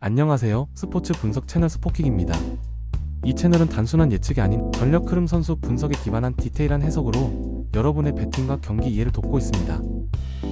안녕하세요. 스포츠 분석 채널 스포킥입니다. 이 채널은 단순한 예측이 아닌 전력 흐름 선수 분석에 기반한 디테일한 해석으로 여러분의 배팅과 경기 이해를 돕고 있습니다.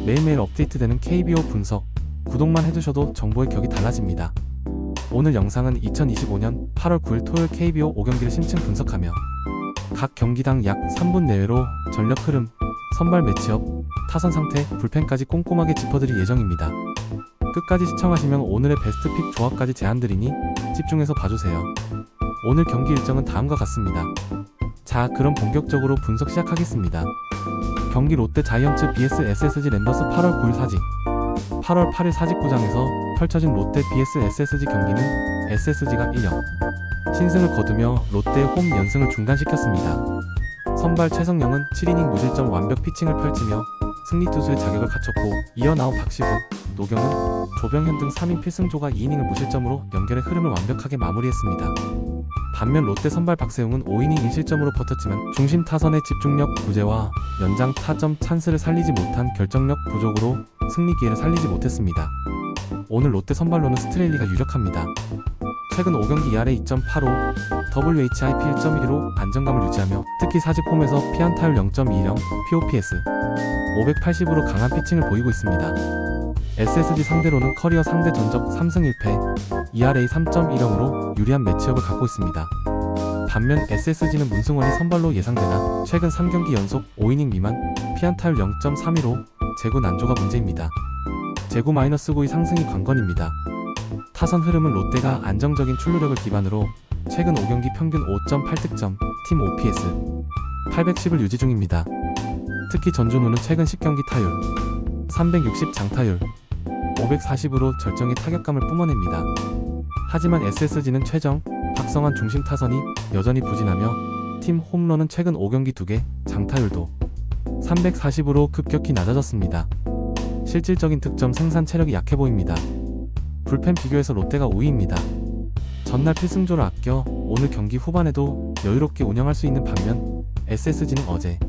매일매일 업데이트되는 KBO 분석, 구독만 해두셔도 정보의 격이 달라집니다. 오늘 영상은 2025년 8월 9일 토요일 KBO 5경기를 심층 분석하며 각 경기당 약 3분 내외로 전력 흐름, 선발 매치업, 타선 상태, 불펜까지 꼼꼼하게 짚어드릴 예정입니다. 끝까지 시청하시면 오늘의 베스트 픽 조합까지 제안드리니 집중해서 봐주세요. 오늘 경기 일정은 다음과 같습니다. 자, 그럼 본격적으로 분석 시작하겠습니다. 경기 롯데 자이언츠 vs SSG 랜더스 8월 9일 사직. 8월 8일 사직구장에서 펼쳐진 롯데 vs SSG 경기는 SSG가 1점 신승을 거두며 롯데의 홈 연승을 중단시켰습니다. 선발 최성영은 7이닝 무실점 완벽 피칭을 펼치며 승리 투수의 자격을 갖췄고, 이어 나온 박시구, 노경은, 조병현 등 3인 필승조가 2이닝을 무실점으로 연결의 흐름을 완벽하게 마무리했습니다. 반면 롯데 선발 박세웅은 5이닝 1실점으로 버텼지만 중심 타선의 집중력 부재와 연장 타점 찬스를 살리지 못한 결정력 부족으로 승리 기회를 살리지 못했습니다. 오늘 롯데 선발로는 스트레일리가 유력합니다. 최근 5경기 ERA 2.85, WHIP 1.12로 안정감을 유지하며 특히 사직 홈에서 피안타율 0.20, POPS 580으로 강한 피칭을 보이고 있습니다. SSG 상대로는 커리어 상대 전적 3승 1패, ERA 3.10으로 유리한 매치업을 갖고 있습니다. 반면 SSG는 문승원이 선발로 예상되나 최근 3경기 연속 5이닝 미만, 피안타율 0.32로 제구 난조가 문제입니다. 제구 -9의 상승이 관건입니다. 타선 흐름은 롯데가 안정적인 출루력을 기반으로 최근 5경기 평균 5.8득점, 팀 OPS 810을 유지 중입니다. 특히 전준우는 최근 10경기 타율 360 장타율 540으로 절정의 타격감을 뿜어냅니다. 하지만 SSG는 최정, 박성환 중심 타선이 여전히 부진하며 팀 홈런은 최근 5경기 2개, 장타율도 340으로 급격히 낮아졌습니다. 실질적인 득점 생산 체력이 약해 보입니다. 불펜 비교에서 롯데가 우위입니다. 전날 필승조를 아껴 오늘 경기 후반에도 여유롭게 운영할 수 있는 반면 SSG는 어제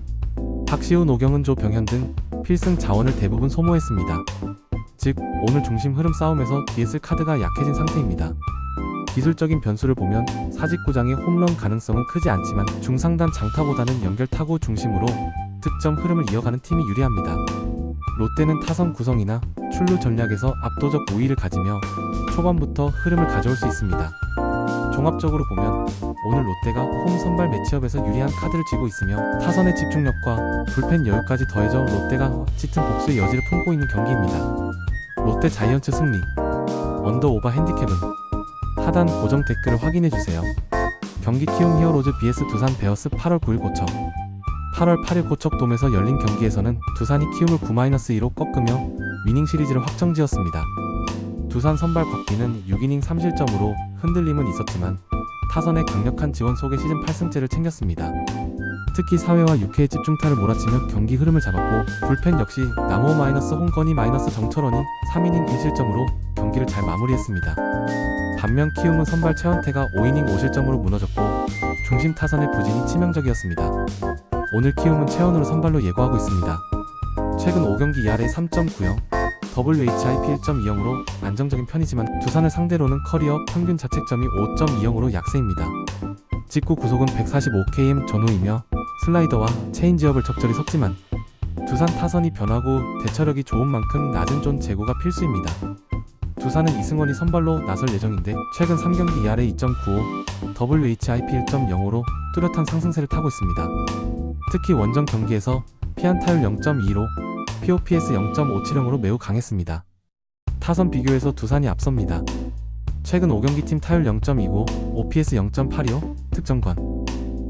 박시우, 노경은, 조병현 등 필승 자원을 대부분 소모했습니다. 즉, 오늘 중심 흐름 싸움에서 뒤에 쓸 카드가 약해진 상태입니다. 기술적인 변수를 보면 사직구장의 홈런 가능성은 크지 않지만 중상단 장타보다는 연결 타구 중심으로 득점 흐름을 이어가는 팀이 유리합니다. 롯데는 타선 구성이나 출루 전략에서 압도적 우위를 가지며 초반부터 흐름을 가져올 수 있습니다. 종합적으로 보면 오늘 롯데가 홈 선발 매치업에서 유리한 카드를 쥐고 있으며 타선의 집중력과 불펜 여유까지 더해져 롯데가 짙은 복수의 여지를 품고 있는 경기입니다. 롯데 자이언츠 승리, 언더 오버 핸디캡은 하단 고정 댓글을 확인해주세요. 경기 키움 히어로즈 vs 두산 베어스 8월 9일 고척. 8월 8일 고척돔에서 열린 경기에서는 두산이 키움을 9-2로 꺾으며 위닝 시리즈를 확정지었습니다. 두산 선발 곽비는 6이닝 3실점으로 흔들림은 있었지만 타선의 강력한 지원 속에 시즌 8승째를 챙겼습니다. 특히 4회와 6회에 집중타를 몰아치며 경기 흐름을 잡았고, 불펜 역시 나모 -홍건희 정철원이 3이닝 1실점으로 경기를 잘 마무리했습니다. 반면 키움은 선발 최원태가 5이닝 5실점으로 무너졌고 중심 타선의 부진이 치명적이었습니다. 오늘 키움은 최원으로 선발로 예고하고 있습니다. 최근 5경기 ERA 3.90, WHIP 1.20으로 안정적인 편이지만 두산을 상대로는 커리어 평균 자책점이 5.20으로 약세입니다. 직구 구속은 145km 전후이며 슬라이더와 체인지업을 적절히 섞지만 두산 타선이 변하고 대처력이 좋은 만큼 낮은 존 제구가 필수입니다. 두산은 이승원이 선발로 나설 예정인데 최근 3경기 ERA 2.95, WHIP 1.05로 뚜렷한 상승세를 타고 있습니다. 특히 원정 경기에서 피안타율 0.25, POPS 0.570으로 매우 강했습니다. 타선 비교에서 두산이 앞섭니다. 최근 5경기 팀 타율 0.29, OPS 0.825, 득점권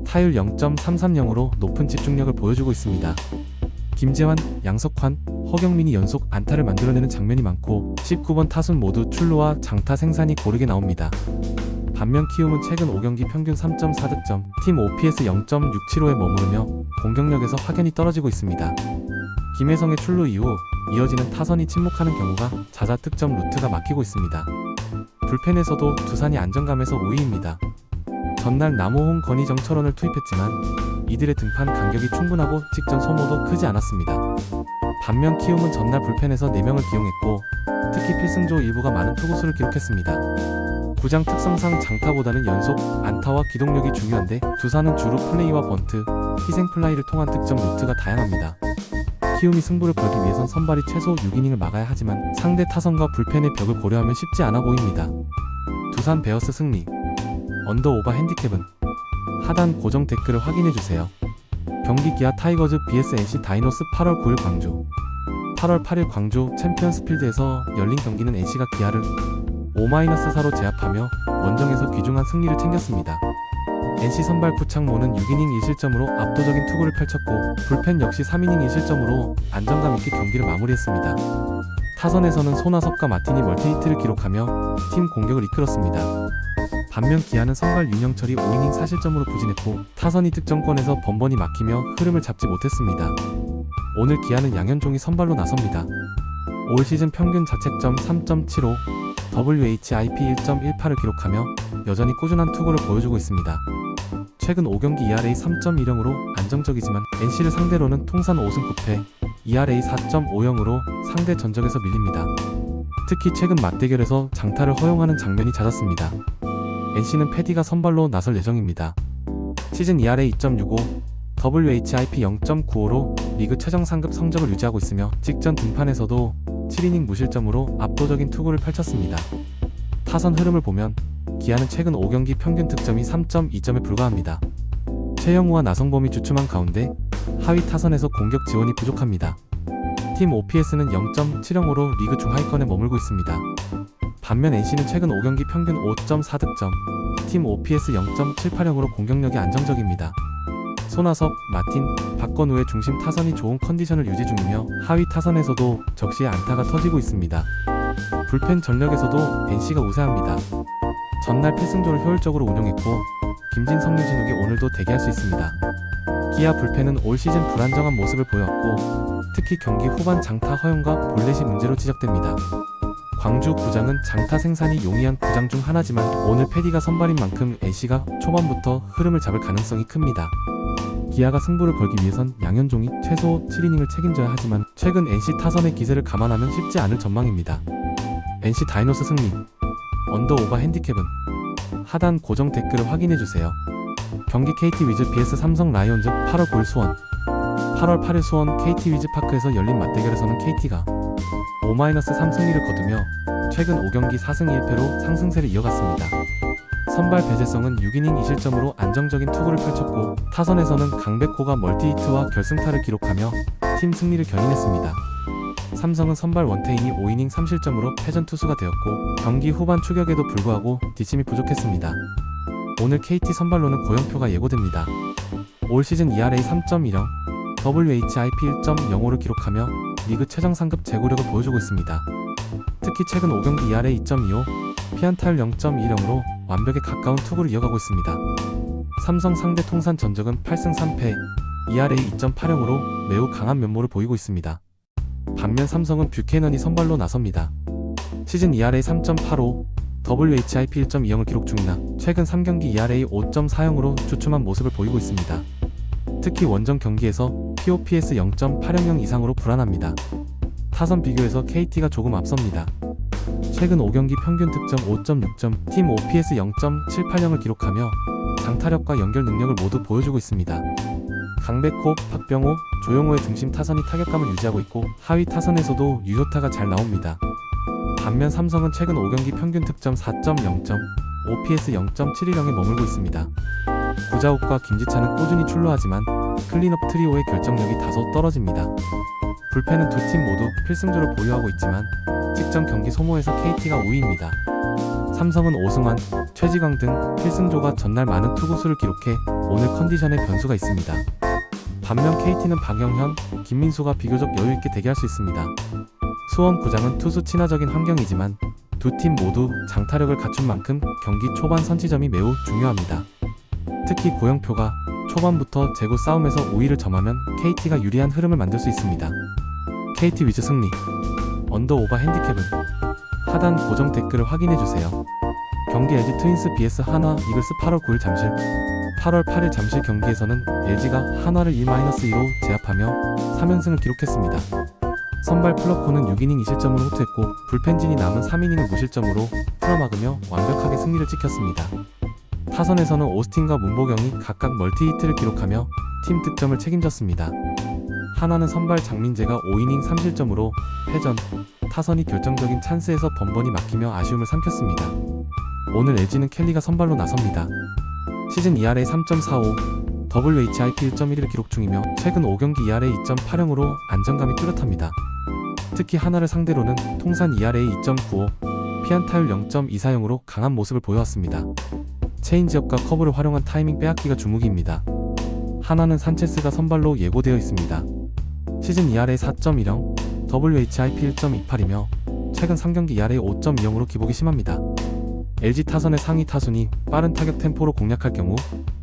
타율 0.330으로 높은 집중력을 보여주고 있습니다. 김재환, 양석환, 허경민이 연속 안타를 만들어내는 장면이 많고 19번 타순 모두 출루와 장타 생산이 고르게 나옵니다. 반면 키움은 최근 5경기 평균 3.4득점, 팀 OPS 0.675에 머무르며 공격력에서 확연히 떨어지고 있습니다. 김혜성의 출루 이후 이어지는 타선이 침묵하는 경우가 잦아 득점 루트가 막히고 있습니다. 불펜에서도 두산이 안정감에서 우위입니다. 전날 남호홍, 건희, 정철원을 투입했지만 이들의 등판 간격이 충분하고 직전 소모도 크지 않았습니다. 반면 키움은 전날 불펜에서 4명을 기용했고 특히 필승조 일부가 많은 투구수를 기록했습니다. 구장 특성상 장타보다는 연속, 안타와 기동력이 중요한데 두산은 주로 플레이와 번트, 희생플라이를 통한 득점 루트가 다양합니다. 키움이 승부를 걸기 위해선 선발이 최소 6이닝을 막아야 하지만 상대 타선과 불펜의 벽을 고려하면 쉽지 않아 보입니다. 두산 베어스 승리. 언더 오바 핸디캡은 하단 고정 댓글을 확인해주세요. 경기 기아 타이거즈 vs NC 다이노스 8월 9일 광주. 8월 8일 광주 챔피언스필드에서 열린 경기는 NC가 기아를 5-4로 제압하며 원정에서 귀중한 승리를 챙겼습니다. NC 선발 구창모는 6이닝 1실점으로 압도적인 투구를 펼쳤고 불펜 역시 3이닝 1실점으로 안정감 있게 경기를 마무리했습니다. 타선에서는 손아섭과 마틴이 멀티히트를 기록하며 팀 공격을 이끌었습니다. 반면 기아는 선발 윤영철이 5이닝 4실점으로 부진했고 타선이 득점권에서 번번이 막히며 흐름을 잡지 못했습니다. 오늘 기아는 양현종이 선발로 나섭니다. 올 시즌 평균 자책점 3.75, WHIP 1.18을 기록하며 여전히 꾸준한 투구를 보여주고 있습니다. 최근 5경기 ERA 3.10으로 안정적이지만 NC를 상대로는 통산 5승 9패, ERA 4.50으로 상대 전적에서 밀립니다. 특히 최근 맞대결에서 장타를 허용하는 장면이 잦았습니다. NC는 패디가 선발로 나설 예정입니다. 시즌 ERA 2.65, WHIP 0.95로 리그 최정 상급 성적을 유지하고 있으며 직전 등판에서도 7이닝 무실점으로 압도적인 투구를 펼쳤습니다. 타선 흐름을 보면 기아는 최근 5경기 평균 득점이 3.2점에 불과합니다. 최영우와 나성범이 주춤한 가운데 하위 타선에서 공격 지원이 부족합니다. 팀 OPS는 0.70으로 리그 중하위권에 머물고 있습니다. 반면 NC는 최근 5경기 평균 5.4득점, 팀 OPS 0.780으로 공격력이 안정적입니다. 손아섭, 마틴, 박건우의 중심 타선이 좋은 컨디션을 유지 중이며 하위 타선에서도 적시에 안타가 터지고 있습니다. 불펜 전력에서도 NC가 우세합니다. 전날 필승조를 효율적으로 운영했고 김진성, 류진욱이 오늘도 대기할 수 있습니다. 기아 불펜은 올 시즌 불안정한 모습을 보였고 특히 경기 후반 장타 허용과 볼넷이 문제로 지적됩니다. 광주 구장은 장타 생산이 용이한 구장 중 하나지만 오늘 패디가 선발인 만큼 NC가 초반부터 흐름을 잡을 가능성이 큽니다. 기아가 승부를 걸기 위해선 양현종이 최소 7이닝을 책임져야 하지만 최근 NC 타선의 기세를 감안하면 쉽지 않을 전망입니다. NC 다이노스 승리. 언더 오바 핸디캡은 하단 고정 댓글을 확인해주세요. 경기 KT 위즈 vs 삼성 라이온즈 8월 9일 수원. 8월 8일 수원 KT 위즈 파크에서 열린 맞대결에서는 KT가 5-3 승리를 거두며 최근 5경기 4승 1패로 상승세를 이어갔습니다. 선발 배재성은 6이닝 2실점으로 안정적인 투구를 펼쳤고 타선에서는 강백호가 멀티히트와 결승타를 기록하며 팀 승리를 견인했습니다. 삼성은 선발 원태인이 5이닝 3실점으로 패전 투수가 되었고 경기 후반 추격에도 불구하고 뒷심이 부족했습니다. 오늘 KT 선발로는 고영표가 예고됩니다. 올 시즌 ERA 3.10, WHIP 1.05를 기록하며 리그 최정 상급 제구력을 보여주고 있습니다. 특히 최근 5경기 ERA 2.25, 피안타율 0.10으로 완벽에 가까운 투구를 이어가고 있습니다. 삼성 상대 통산 전적은 8승 3패, ERA 2.80으로 매우 강한 면모를 보이고 있습니다. 반면 삼성은 뷰캐넌이 선발로 나섭니다. 시즌 ERA 3.85, WHIP 1.20을 기록 중이나 최근 3경기 ERA 5.40으로 주춤한 모습을 보이고 있습니다. 특히 원정 경기에서 POPS 0.800 이상으로 불안합니다. 타선 비교에서 KT가 조금 앞섭니다. 최근 5경기 평균 득점 5.6점, 팀 OPS 0.780을 기록하며 장타력과 연결 능력을 모두 보여주고 있습니다. 강백호, 박병호, 조용호의 중심 타선이 타격감을 유지하고 있고 하위 타선에서도 유효타가 잘 나옵니다. 반면 삼성은 최근 5경기 평균 득점 4.0점, OPS 0.710에 머물고 있습니다. 구자욱과 김지찬은 꾸준히 출루하지만 클린업 트리오의 결정력이 다소 떨어집니다. 불펜은 두 팀 모두 필승조를 보유하고 있지만 직전 경기 소모에서 KT가 우위입니다. 삼성은 오승환, 최지광 등 필승조가 전날 많은 투구수를 기록해 오늘 컨디션에 변수가 있습니다. 반면 KT는 박영현, 김민수가 비교적 여유있게 대기할 수 있습니다. 수원 구장은 투수 친화적인 환경이지만 두 팀 모두 장타력을 갖춘 만큼 경기 초반 선취점이 매우 중요합니다. 특히 고영표가 초반부터 제구 싸움에서 우위를 점하면 KT가 유리한 흐름을 만들 수 있습니다. KT 위즈 승리. 언더 오바 핸디캡은 하단 고정 댓글을 확인해주세요. 경기 LG 트윈스 vs 한화 이글스 8월 9일 잠실. 8월 8일 잠실 경기에서는 LG가 한화를 1-2로 제압하며 3연승을 기록했습니다. 선발 플러코는 6이닝 2실점으로 호투했고 불펜진이 남은 3이닝을 무실점으로 풀어막으며 완벽하게 승리를 지켰습니다. 타선에서는 오스틴과 문보경이 각각 멀티히트를 기록하며 팀 득점을 책임졌습니다. 하나는 선발 장민재가 5이닝 3실점으로 패전, 타선이 결정적인 찬스에서 번번이 막히며 아쉬움을 삼켰습니다. 오늘 LG는 켈리가 선발로 나섭니다. 시즌 ERA 3.45, WHIP 1.1을 기록 중이며 최근 5경기 ERA 2.80으로 안정감이 뚜렷합니다. 특히 하나를 상대로는 통산 ERA 2.95, 피안타율 0.240으로 강한 모습을 보여왔습니다. 체인지업과 커브를 활용한 타이밍 빼앗기가 주무기입니다. 하나는 산체스가 선발로 예고되어 있습니다. 시즌 ERA 4.10, WHIP 1.28이며 최근 3경기 ERA 5.20으로 기복이 심합니다. LG 타선의 상위 타순이 빠른 타격 템포로 공략할 경우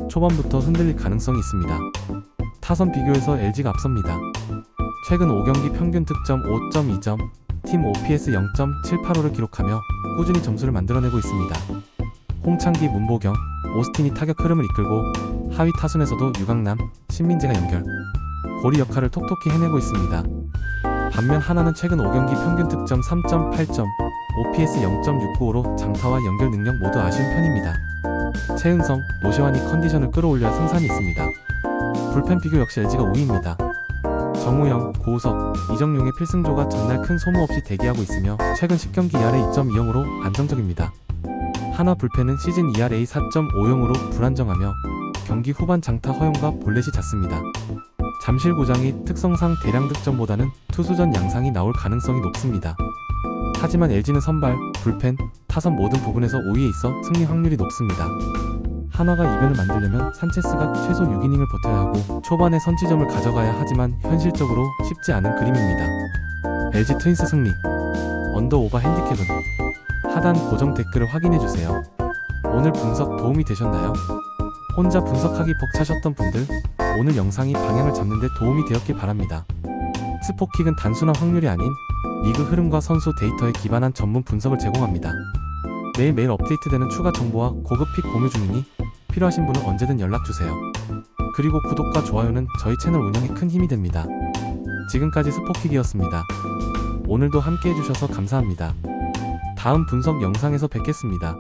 초반부터 흔들릴 가능성이 있습니다. 타선 비교에서 LG가 앞섭니다. 최근 5경기 평균 득점 5.2점, 팀 OPS 0.785를 기록하며 꾸준히 점수를 만들어내고 있습니다. 홍창기, 문보경, 오스틴이 타격 흐름을 이끌고 하위 타순에서도 유강남, 신민재가 연결, 고리 역할을 톡톡히 해내고 있습니다. 반면 하나는 최근 5경기 평균 득점 3.8점, OPS 0.695로 장타와 연결 능력 모두 아쉬운 편입니다. 최은성, 노시환이 컨디션을 끌어올려야 승산이 있습니다. 불펜 비교 역시 LG가 우위입니다. 정우영, 고우석, 이정용의 필승조가 전날 큰 소모 없이 대기하고 있으며 최근 10경기 ERA 2.20으로 안정적입니다. 하나 불펜은 시즌 ERA 4.50으로 불안정하며 경기 후반 장타 허용과 볼넷이 잦습니다. 잠실구장이 특성상 대량 득점보다는 투수전 양상이 나올 가능성이 높습니다. 하지만 LG는 선발, 불펜, 타선 모든 부분에서 5위에 있어 승리 확률이 높습니다. 하나가 이변을 만들려면 산체스가 최소 6이닝을 버텨야 하고 초반에 선취점을 가져가야 하지만 현실적으로 쉽지 않은 그림입니다. LG 트윈스 승리, 언더오버 핸디캡은 하단 고정 댓글을 확인해주세요. 오늘 분석 도움이 되셨나요? 혼자 분석하기 벅차셨던 분들, 오늘 영상이 방향을 잡는 데 도움이 되었길 바랍니다. 스포킥은 단순한 확률이 아닌 리그 흐름과 선수 데이터에 기반한 전문 분석을 제공합니다. 매일매일 업데이트되는 추가 정보와 고급 픽 공유 중이니 필요하신 분은 언제든 연락주세요. 그리고 구독과 좋아요는 저희 채널 운영에 큰 힘이 됩니다. 지금까지 스포킥이었습니다. 오늘도 함께 해주셔서 감사합니다. 다음 분석 영상에서 뵙겠습니다.